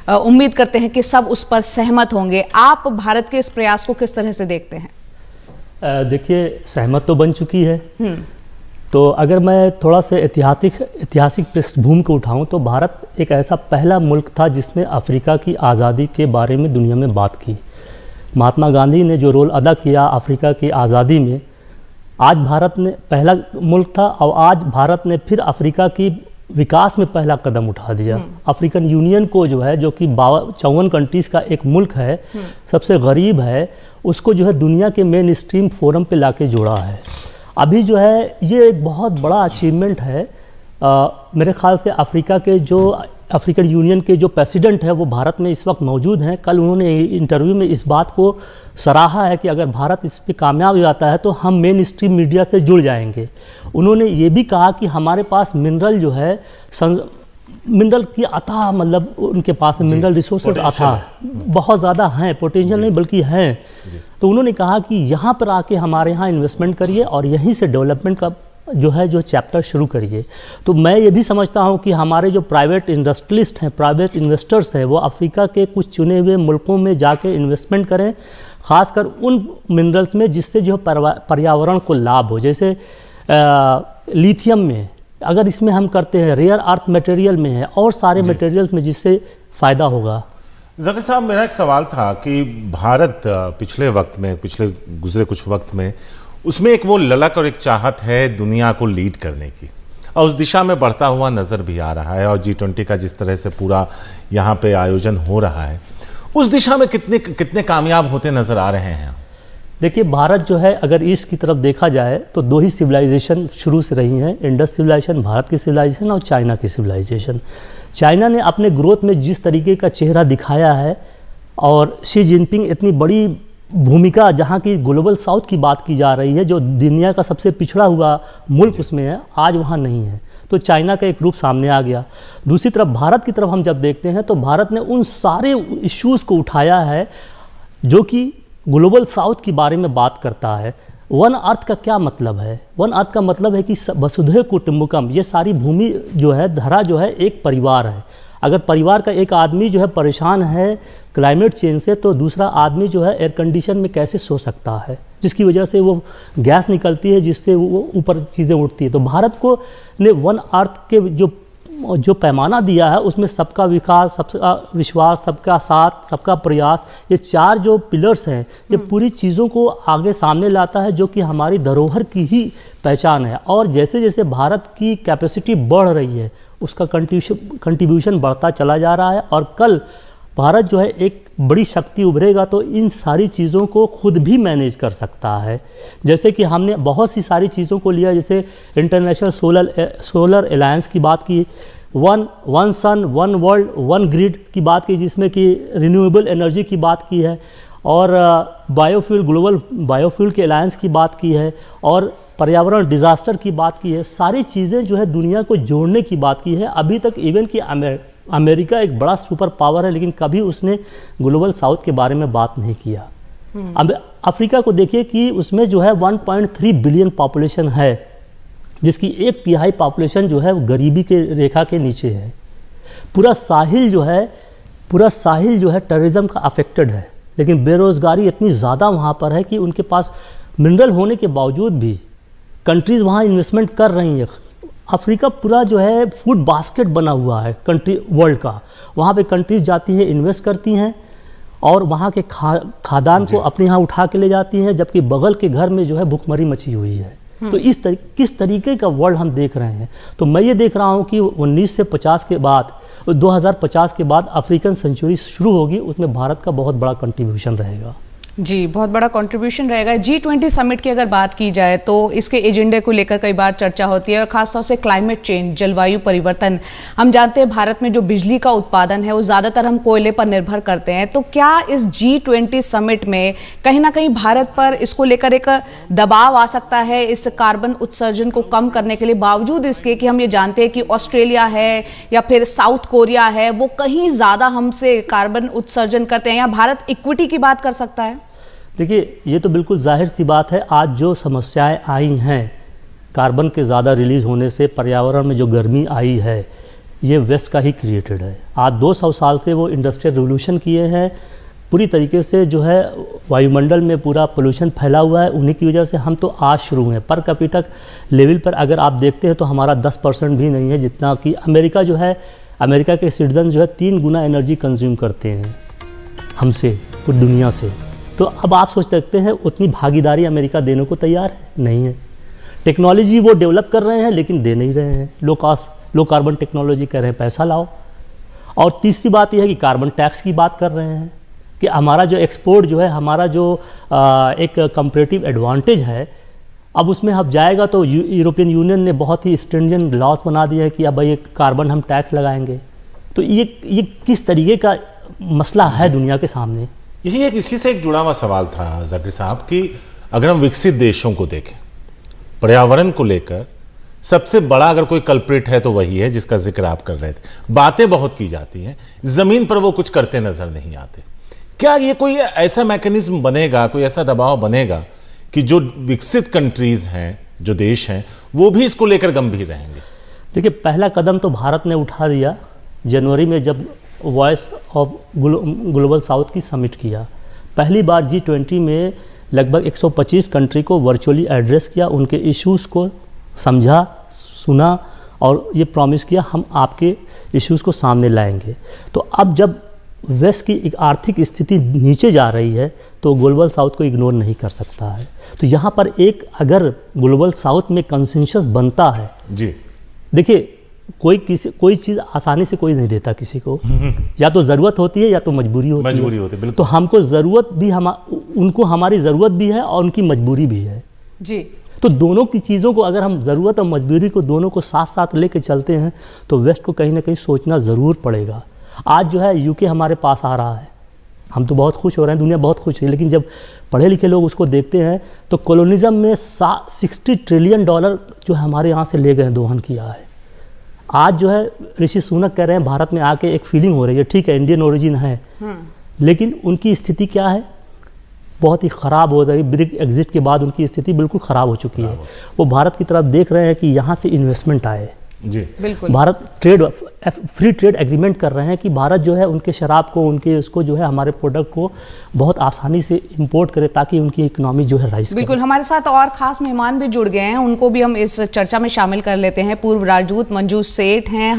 उम्मीद करते हैं कि सब उस पर सहमत होंगे। आप भारत के इस प्रयास को किस तरह से देखते हैं? देखिए, सहमत तो बन चुकी है। तो अगर मैं थोड़ा सा ऐतिहासिक पृष्ठभूमि को उठाऊं तो भारत एक ऐसा पहला मुल्क था जिसने अफ्रीका की आज़ादी के बारे में दुनिया में बात की। महात्मा गांधी ने जो रोल अदा किया अफ्रीका की आज़ादी में, आज भारत ने पहला मुल्क था और आज भारत ने फिर अफ्रीका की विकास में पहला कदम उठा दिया। अफ्रीकन यूनियन को जो है, जो कि 54 कंट्रीज़ का एक मुल्क है, सबसे गरीब है, उसको जो है दुनिया के मेन स्ट्रीम फोरम पे लाके जोड़ा है। अभी जो है ये एक बहुत बड़ा अचीवमेंट है। मेरे ख्याल से अफ्रीकन यूनियन के जो प्रेसिडेंट है वो भारत में इस वक्त मौजूद हैं। कल उन्होंने इंटरव्यू में इस बात को सराहा है कि अगर भारत इस पे कामयाब हो जाता है तो हम मेन स्ट्रीम मीडिया से जुड़ जाएंगे। उन्होंने ये भी कहा कि हमारे पास मिनरल जो है, मिनरल की अथाह, मतलब उनके पास मिनरल रिसोर्सेज अथाह बहुत ज़्यादा हैं, पोटेंशियल नहीं बल्कि हैं। तो उन्होंने कहा कि यहाँ पर आके हमारे यहाँ इन्वेस्टमेंट करिए और यहीं से डेवलपमेंट का जो चैप्टर शुरू करिए। तो मैं ये भी समझता हूँ कि हमारे जो प्राइवेट इंडस्ट्रियलिस्ट हैं, प्राइवेट इन्वेस्टर्स हैं, वो अफ्रीका के कुछ चुने हुए मुल्कों में जाके इन्वेस्टमेंट करें, ख़ासकर उन मिनरल्स में जिससे जो पर्यावरण को लाभ हो। जैसे लिथियम में अगर इसमें हम करते हैं, रेयर अर्थ मटेरियल में है और सारे मटेरियल्स में, जिससे फ़ायदा होगा। ज़कीर साहब, मेरा एक सवाल था कि भारत पिछले गुजरे कुछ वक्त में उसमें एक वो ललक और एक चाहत है दुनिया को लीड करने की, और उस दिशा में बढ़ता हुआ नज़र भी आ रहा है। और G20 का जिस तरह से पूरा यहाँ पे आयोजन हो रहा है, उस दिशा में कितने कामयाब होते नज़र आ रहे हैं? देखिए, भारत जो है, अगर ईस्ट की तरफ देखा जाए तो दो ही सिविलाइजेशन शुरू से रही हैं, इंडस सिविलाइजेशन भारत की सिविलाइजेशन और चाइना की सिविलाइजेशन। चाइना ने अपने ग्रोथ में जिस तरीके का चेहरा दिखाया है, और शी जिनपिंग इतनी बड़ी भूमिका, जहाँ की ग्लोबल साउथ की बात की जा रही है, जो दुनिया का सबसे पिछड़ा हुआ मुल्क उसमें है, आज वहाँ नहीं है। तो चाइना का एक रूप सामने आ गया। दूसरी तरफ भारत की तरफ हम जब देखते हैं तो भारत ने उन सारे इश्यूज़ को उठाया है जो कि ग्लोबल साउथ के बारे में बात करता है। वन अर्थ का क्या मतलब है? वन अर्थ का मतलब है कि वसुधैव कुटुंबकम, ये सारी भूमि जो है, धरा जो है, एक परिवार है। अगर परिवार का एक आदमी जो है परेशान है क्लाइमेट चेंज से, तो दूसरा आदमी जो है एयर कंडीशन में कैसे सो सकता है, जिसकी वजह से वो गैस निकलती है, जिससे वो ऊपर चीज़ें उठती है। तो भारत को ने वन अर्थ के जो पैमाना दिया है, उसमें सबका विकास, सबका विश्वास, सबका साथ, सबका प्रयास, ये चार जो पिलर्स हैं, ये पूरी चीज़ों को आगे सामने लाता है, जो कि हमारी धरोहर की ही पहचान है। और जैसे जैसे भारत की कैपेसिटी बढ़ रही है, उसका कंट्रीब्यूशन बढ़ता चला जा रहा है। और कल भारत जो है एक बड़ी शक्ति उभरेगा तो इन सारी चीज़ों को खुद भी मैनेज कर सकता है। जैसे कि हमने बहुत सी सारी चीज़ों को लिया, जैसे इंटरनेशनल सोलर अलायंस की बात की, one sun one world one grid की बात की, जिसमें कि रिन्यूएबल एनर्जी की बात की है, और बायोफ्यूल, ग्लोबल बायोफ्यूल के अलायंस की बात की है, और पर्यावरण डिज़ास्टर की बात की है। सारी चीज़ें जो है दुनिया को जोड़ने की बात की है। अभी तक इवन कि अमेरिका एक बड़ा सुपर पावर है, लेकिन कभी उसने ग्लोबल साउथ के बारे में बात नहीं किया। अब अफ्रीका को देखिए कि उसमें जो है 1.3 बिलियन पॉपुलेशन है, जिसकी 1/3 पॉपुलेशन जो है गरीबी के रेखा के नीचे है। पूरा साहिल जो है टेररिज्म का अफेक्टेड है, लेकिन बेरोज़गारी इतनी ज़्यादा वहाँ पर है कि उनके पास मिनरल होने के बावजूद भी कंट्रीज़ वहाँ इन्वेस्टमेंट कर रही हैं। अफ्रीका पूरा जो है फूड बास्केट बना हुआ है कंट्री वर्ल्ड का। वहाँ पे कंट्रीज़ जाती हैं, इन्वेस्ट करती हैं, और वहाँ के खादान को अपने यहाँ उठा के ले जाती हैं, जबकि बगल के घर में जो है भुखमरी मची हुई है। तो किस तरीके का वर्ल्ड हम देख रहे हैं। तो मैं ये देख रहा हूँ कि 1950 के बाद, 2050 के बाद अफ्रीकन सेंचुरी शुरू होगी, उसमें भारत का बहुत बड़ा कंट्रीब्यूशन रहेगा। जी, बहुत बड़ा कंट्रीब्यूशन रहेगा। G20 समिट की अगर बात की जाए तो इसके एजेंडे को लेकर कई बार चर्चा होती है, और खासतौर से क्लाइमेट चेंज, जलवायु परिवर्तन। हम जानते हैं भारत में जो बिजली का उत्पादन है वो ज़्यादातर हम कोयले पर निर्भर करते हैं। तो क्या इस G20 समिट में कहीं ना कहीं भारत पर इसको लेकर एक दबाव आ सकता है, इस कार्बन उत्सर्जन को कम करने के लिए, बावजूद इसके कि हम ये जानते हैं कि ऑस्ट्रेलिया है या फिर साउथ कोरिया है, वो कहीं ज़्यादा हमसे कार्बन उत्सर्जन करते हैं, या भारत इक्विटी की बात कर सकता है? देखिए, ये तो बिल्कुल जाहिर सी बात है। आज जो समस्याएं आई हैं कार्बन के ज़्यादा रिलीज़ होने से, पर्यावरण में जो गर्मी आई है, ये वेस्ट का ही क्रिएटेड है। आज 200 साल से वो इंडस्ट्रियल रिवोल्यूशन किए हैं, पूरी तरीके से जो है वायुमंडल में पूरा पोल्यूशन फैला हुआ है, उन्हीं की वजह से हम तो आज शुरू हैं। पर कैपिटा लेवल पर अगर आप देखते हैं तो हमारा 10% भी नहीं है, जितना कि अमेरिका जो है, अमेरिका के सिटीजन जो है 3 गुना एनर्जी कंज्यूम करते हैं हमसे, पूरी दुनिया से। तो अब आप सोच सकते हैं उतनी भागीदारी अमेरिका देने को तैयार है नहीं है। टेक्नोलॉजी वो डेवलप कर रहे हैं लेकिन दे नहीं रहे हैं, लो कार्बन टेक्नोलॉजी कह रहे हैं पैसा लाओ। और तीसरी बात यह है कि कार्बन टैक्स की बात कर रहे हैं कि हमारा जो एक्सपोर्ट जो है, हमारा जो एक कंपैरेटिव एडवांटेज है, अब उसमें अब जाएगा तो यूरोपियन यूनियन ने बहुत ही स्ट्रिंजेंट लॉज बना दिया है कि अब ये कार्बन हम टैक्स लगाएंगे। तो ये किस तरीके का मसला है दुनिया के सामने। यही एक इसी से एक जुड़ा हुआ सवाल था जाकिर साहब कि अगर हम विकसित देशों को देखें, पर्यावरण को लेकर सबसे बड़ा अगर कोई कल्प्रिट है तो वही है जिसका जिक्र आप कर रहे थे। बातें बहुत की जाती हैं, जमीन पर वो कुछ करते नजर नहीं आते। क्या ये कोई ऐसा मैकेनिज्म बनेगा, कोई ऐसा दबाव बनेगा कि जो विकसित कंट्रीज हैं, जो देश हैं, वो भी इसको लेकर गंभीर रहेंगे? देखिए, पहला कदम तो भारत ने उठा दिया जनवरी में, जब वॉइस ऑफ ग्लोबल साउथ की समिट किया। पहली बार G20 में लगभग 125 कंट्री को वर्चुअली एड्रेस किया, उनके इश्यूज़ को समझा, सुना और ये प्रॉमिस किया हम आपके इश्यूज़ को सामने लाएंगे। तो अब जब वेस्ट की एक आर्थिक स्थिति नीचे जा रही है तो ग्लोबल साउथ को इग्नोर नहीं कर सकता है। तो यहाँ पर एक अगर ग्लोबल साउथ में कंसेंसस बनता है जी, देखिए कोई चीज़ आसानी से कोई नहीं देता किसी को, या तो ज़रूरत होती है या तो मजबूरी होती है। बिल्कुल। तो हमको ज़रूरत भी, उनको हमारी ज़रूरत भी है और उनकी मजबूरी भी है जी। तो दोनों की चीज़ों को अगर हम ज़रूरत और मजबूरी को दोनों को साथ साथ लेके चलते हैं तो वेस्ट को कहीं ना कहीं सोचना ज़रूर पड़ेगा। आज जो है यूके हमारे पास आ रहा है, हम तो बहुत खुश हो रहे हैं, दुनिया बहुत खुश है, लेकिन जब पढ़े लिखे लोग उसको देखते हैं तो कॉलोनिज्म में 60 ट्रिलियन डॉलर जो है हमारे यहाँ से ले गए, दोहन किया है। आज जो है ऋषि सुनक कह रहे हैं भारत में आके एक फीलिंग हो रही है, ठीक है इंडियन ओरिजिन है, लेकिन उनकी स्थिति क्या है, बहुत ही ख़राब हो रही। ब्रिक एग्जिट के बाद उनकी स्थिति बिल्कुल ख़राब हो चुकी है। वो भारत की तरफ देख रहे हैं कि यहाँ से इन्वेस्टमेंट आए जी। बिल्कुल। भारत फ्री ट्रेड एग्रीमेंट कर रहे हैं कि भारत जो है उनके शराब को, उनके उसको जो है हमारे प्रोडक्ट को बहुत आसानी से इंपोर्ट करे ताकि उनकी इकोनॉमी जो है राइज। बिल्कुल। हमारे साथ और खास मेहमान भी जुड़ गए हैं, उनको भी हम इस चर्चा में शामिल कर लेते हैं। पूर्व राजदूत मंजू सेठ हैं।